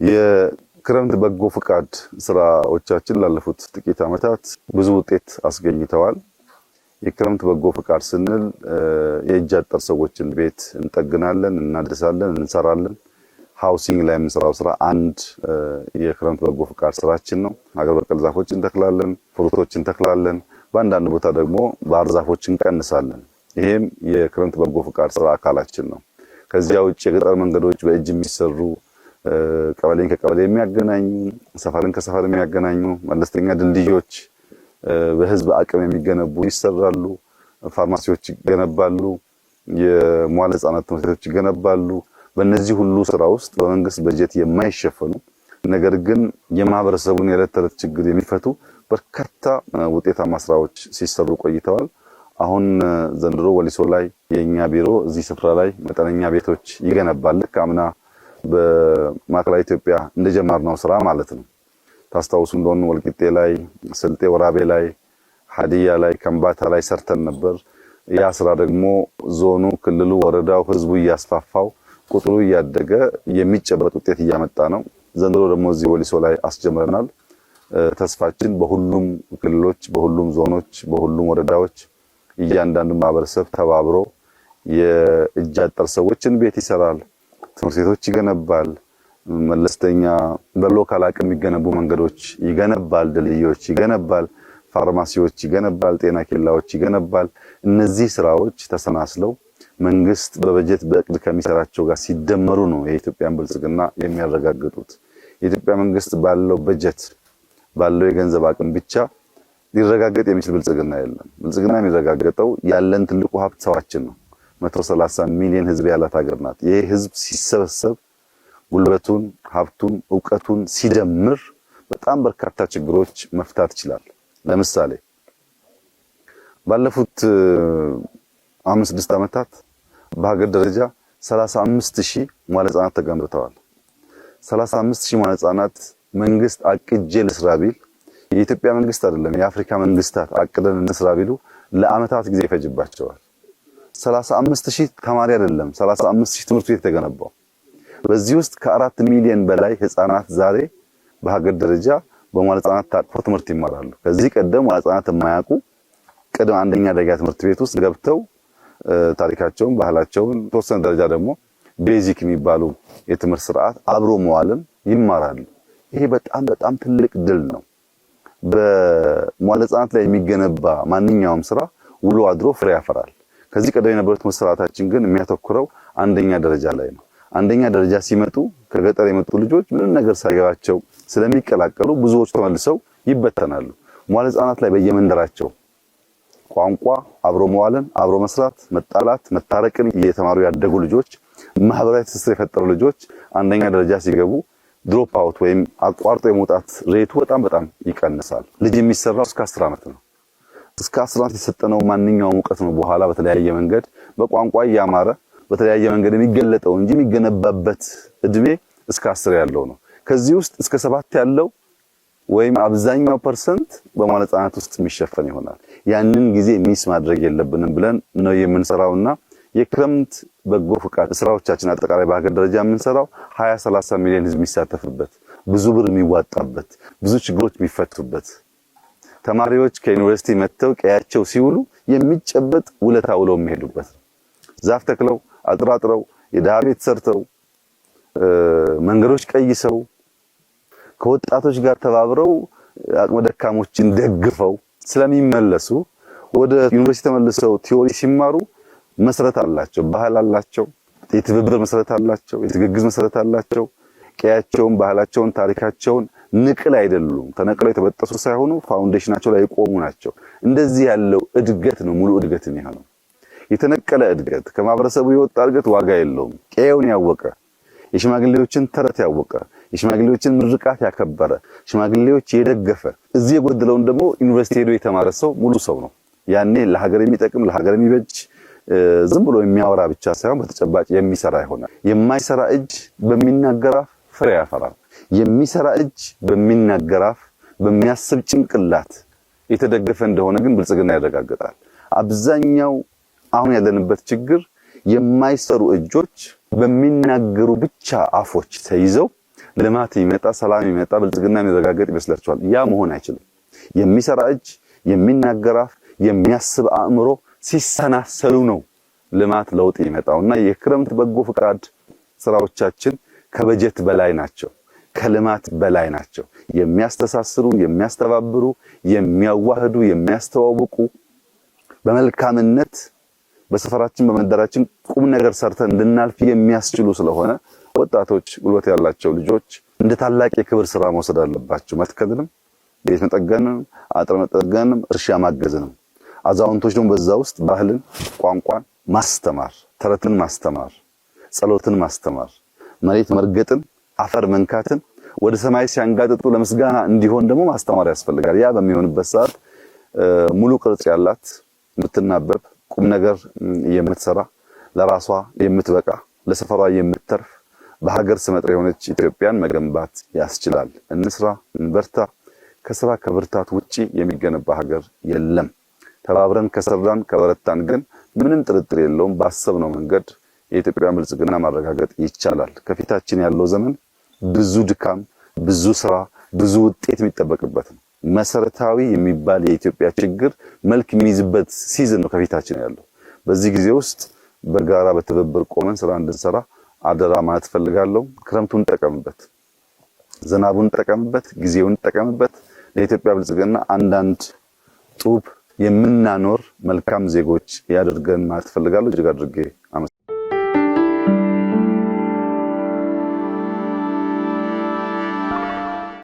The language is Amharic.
የክረምት በጎ ፍቃድ ስራዎቻችን ላለፉት ጥቂት ዓመታት ብዙ ውጤት አስገኝተዋል። የክረምት በጎ ፍቃድ ስንል የእጅ አጠር ሰዎችን ቤት እንጠግናለን፣ እናድሳለን፣ እንሰራለን። ሃውሲንግ ላይ የምንሰራው ስራ አንድ የክረምት በጎ ፍቃድ ስራችን ነው። ሀገር በቀል ዛፎችን እንተክላለን፣ ፍሩቶችን እንተክላለን። በአንዳንድ ቦታ ደግሞ ባህር ዛፎችን እንቀንሳለን። ይሄም የክረምት በጎ ፍቃድ ስራ አካላችን ነው። ከዚያ ውጭ የገጠር መንገዶች በእጅ የሚሰሩ ቀበሌን ከቀበሌ የሚያገናኙ፣ ሰፈርን ከሰፈር የሚያገናኙ መለስተኛ ድልድዮች በህዝብ አቅም የሚገነቡ ይሰራሉ። ፋርማሲዎች ይገነባሉ። የሟለ ህጻናት ትምህርት ቤቶች ይገነባሉ። በእነዚህ ሁሉ ስራ ውስጥ በመንግስት በጀት የማይሸፈኑ ነገር ግን የማህበረሰቡን የዕለት ተዕለት ችግር የሚፈቱ በርካታ ውጤታማ ስራዎች ሲሰሩ ቆይተዋል። አሁን ዘንድሮ ወሊሶ ላይ የኛ ቢሮ እዚህ ስፍራ ላይ መጠነኛ ቤቶች ይገነባል። ከአምና በማዕከላዊ ኢትዮጵያ እንደጀመርነው ስራ ማለት ነው። ታስታውሱ እንደሆነ ወልቂጤ ላይ፣ ስልጤ ወራቤ ላይ፣ ሀዲያ ላይ፣ ከምባታ ላይ ሰርተን ነበር። ያ ስራ ደግሞ ዞኑ፣ ክልሉ፣ ወረዳው ህዝቡ እያስፋፋው ቁጥሩ እያደገ የሚጨበጥ ውጤት እያመጣ ነው። ዘንድሮ ደግሞ እዚህ ወሊሶ ላይ አስጀምረናል። ተስፋችን በሁሉም ክልሎች፣ በሁሉም ዞኖች፣ በሁሉም ወረዳዎች እያንዳንዱ ማህበረሰብ ተባብሮ የእጅ አጠር ሰዎችን ቤት ይሰራል፣ ትምህርት ቤቶች ይገነባል፣ መለስተኛ በሎካል አቅም የሚገነቡ መንገዶች ይገነባል፣ ድልድዮች ይገነባል፣ ፋርማሲዎች ይገነባል፣ ጤና ኬላዎች ይገነባል። እነዚህ ስራዎች ተሰናስለው መንግስት በበጀት በእቅድ ከሚሰራቸው ጋር ሲደመሩ ነው የኢትዮጵያን ብልጽግና የሚያረጋግጡት። የኢትዮጵያ መንግስት ባለው በጀት ባለው የገንዘብ አቅም ብቻ ሊረጋገጥ የሚችል ብልጽግና የለም። ብልጽግና የሚረጋገጠው ያለን ትልቁ ሀብት ሰዋችን ነው። 130 ሚሊዮን ህዝብ ያላት ሀገር ናት። ይሄ ህዝብ ሲሰበሰብ ጉልበቱን፣ ሀብቱን፣ ዕውቀቱን ሲደምር በጣም በርካታ ችግሮች መፍታት ይችላል። ለምሳሌ ባለፉት 5-6 ዓመታት በሀገር ደረጃ 35000 መዋለ ህጻናት ተገንብተዋል። 35000 መዋለ ህጻናት መንግስት አቅጄ ልስራ ቢል የኢትዮጵያ መንግስት አይደለም የአፍሪካ መንግስታት አቅደን እንስራ ቢሉ ለአመታት ጊዜ ይፈጅባቸዋል። 35000 ተማሪ አይደለም 35000 ትምህርት ቤት ተገነባው። በዚህ ውስጥ ከ4 ሚሊዮን በላይ ህፃናት ዛሬ በሀገር ደረጃ በመዋለ ህጻናት ታቅፈው ትምህርት ይማራሉ። ከዚህ ቀደም መዋለ ህጻናት የማያውቁ ቅድመ አንደኛ ደረጃ ትምህርት ቤት ውስጥ ገብተው ታሪካቸውን፣ ባህላቸውን ተወሰነ ደረጃ ደግሞ ቤዚክ የሚባሉ የትምህርት ስርዓት አብሮ መዋልን ይማራሉ። ይሄ በጣም ትልቅ ድል ነው። በመዋለ ህጻናት ላይ የሚገነባ ማንኛውም ስራ ውሎ አድሮ ፍሬ ያፈራል። ከዚህ ቀደም የነበሩት መሰራታችን ግን የሚያተኩረው አንደኛ ደረጃ ላይ ነው። አንደኛ ደረጃ ሲመጡ ከገጠር የመጡ ልጆች ምንም ነገር ሳይገባቸው ስለሚቀላቀሉ ብዙዎች ተመልሰው ይበተናሉ። መዋለ ህጻናት ላይ በየመንደራቸው ቋንቋ፣ አብሮ መዋልን፣ አብሮ መስራት፣ መጣላት፣ መታረቅን እየተማሩ ያደጉ ልጆች፣ ማህበራዊ ትስስር የፈጠሩ ልጆች አንደኛ ደረጃ ሲገቡ ድሮፕ አውት ወይም አቋርጦ የመውጣት ሬቱ በጣም ይቀንሳል። ልጅ የሚሰራው እስከ 10 ዓመት ነው። እስከ 10 ዓመት የሰጠነው ማንኛውም ዕውቀት ነው በኋላ በተለያየ መንገድ በቋንቋ እያማረ በተለያየ መንገድ የሚገለጠው እንጂ የሚገነባበት እድሜ እስከ 10 ያለው ነው። ከዚህ ውስጥ እስከ 7 ያለው ወይም አብዛኛው ፐርሰንት በመዋለ ህጻናት ውስጥ የሚሸፈን ይሆናል። ያንን ጊዜ ሚስ ማድረግ የለብንም ብለን ነው የምንሰራውና የክረምት በጎ ፍቃድ ስራዎቻችን አጠቃላይ በሀገር ደረጃ የምንሰራው 20-30 ሚሊዮን ህዝብ የሚሳተፍበት፣ ብዙ ብር የሚዋጣበት፣ ብዙ ችግሮች የሚፈቱበት፣ ተማሪዎች ከዩኒቨርሲቲ መጥተው ቀያቸው ሲውሉ የሚጨበጥ ውለታ ውለው የሚሄዱበት፣ ዛፍ ተክለው አጥራጥረው የድሃ ቤት ሰርተው መንገዶች ቀይሰው ከወጣቶች ጋር ተባብረው አቅመ ደካሞችን ደግፈው ስለሚመለሱ ወደ ዩኒቨርሲቲ ተመልሰው ቲዮሪ ሲማሩ መሰረት አላቸው፣ ባህል አላቸው፣ የትብብር መሰረት አላቸው፣ የትግግዝ መሰረት አላቸው። ቀያቸውን፣ ባህላቸውን፣ ታሪካቸውን ንቅል አይደሉም። ተነቅለው የተበጠሱ ሳይሆኑ ፋውንዴሽናቸው ላይ የቆሙ ናቸው። እንደዚህ ያለው እድገት ነው ሙሉ እድገት የሚሆነው። የተነቀለ እድገት ከማህበረሰቡ የወጣ እድገት ዋጋ የለውም። ቀየውን ያወቀ የሽማግሌዎችን ተረት ያወቀ የሽማግሌዎችን ምርቃት ያከበረ ሽማግሌዎች የደገፈ እዚህ የጎደለውን ደግሞ ዩኒቨርሲቲ ሄዶ የተማረ ሰው ሙሉ ሰው ነው። ያኔ ለሀገር የሚጠቅም ለሀገር የሚበጅ ዝም ብሎ የሚያወራ ብቻ ሳይሆን በተጨባጭ የሚሰራ ይሆናል። የማይሰራ እጅ በሚናገር አፍ ፍሬ ያፈራል። የሚሰራ እጅ በሚናገር አፍ በሚያስብ ጭንቅላት የተደገፈ እንደሆነ ግን ብልጽግና ያረጋግጣል። አብዛኛው አሁን ያለንበት ችግር የማይሰሩ እጆች በሚናገሩ ብቻ አፎች ተይዘው ልማት ይመጣ፣ ሰላም ይመጣ፣ ብልጽግና የሚረጋገጥ ይመስላችኋል? ያ መሆን አይችልም። የሚሰራ እጅ፣ የሚናገር አፍ፣ የሚያስብ አእምሮ ሲሰናሰሉ ነው ልማት ለውጥ ይመጣውና የክረምት በጎ ፍቃድ ስራዎቻችን ከበጀት በላይ ናቸው፣ ከልማት በላይ ናቸው። የሚያስተሳስሩ፣ የሚያስተባብሩ፣ የሚያዋህዱ፣ የሚያስተዋውቁ በመልካምነት በሰፈራችን በመንደራችን ቁም ነገር ሰርተን እንድናልፍ የሚያስችሉ ስለሆነ ወጣቶች፣ ጉልበት ያላቸው ልጆች እንደ ታላቅ የክብር ስራ መውሰድ አለባቸው። መትከልንም፣ ቤት መጠገንም፣ አጥር መጠገንም፣ እርሻ ማገዝንም። አዛውንቶች ደግሞ በዛ ውስጥ ባህልን፣ ቋንቋን ማስተማር፣ ተረትን ማስተማር፣ ጸሎትን ማስተማር፣ መሬት መርገጥን፣ አፈር መንካትን ወደ ሰማይ ሲያንጋጥጡ ለምስጋና እንዲሆን ደግሞ ማስተማር ያስፈልጋል። ያ በሚሆንበት ሰዓት ሙሉ ቅርጽ ያላት የምትናበብ ቁም ነገር የምትሰራ ለራሷ የምትበቃ ለሰፈሯ የምትተርፍ በሀገር ስመጥር የሆነች ኢትዮጵያን መገንባት ያስችላል። እንስራ፣ እንበርታ። ከስራ ከብርታት ውጪ የሚገነባ ሀገር የለም። ተባብረን ከሰራን ከበረታን ግን ምንም ጥርጥር የለውም ባሰብነው መንገድ የኢትዮጵያን ብልጽግና ማረጋገጥ ይቻላል። ከፊታችን ያለው ዘመን ብዙ ድካም፣ ብዙ ስራ፣ ብዙ ውጤት የሚጠበቅበት ነው። መሰረታዊ የሚባል የኢትዮጵያ ችግር መልክ የሚይዝበት ሲዝን ነው ከፊታችን ያለው። በዚህ ጊዜ ውስጥ በጋራ በትብብር ቆመን ስራ እንድንሰራ አደራ ማለት ፈልጋለሁ። ክረምቱን ተጠቀምበት፣ ዝናቡን ተጠቀምበት፣ ጊዜውን ተጠቀምበት። ለኢትዮጵያ ብልጽግና አንዳንድ ጡብ የምናኖር መልካም ዜጎች ያደርገን ማለት ፈልጋለሁ። እጅግ አድርጌ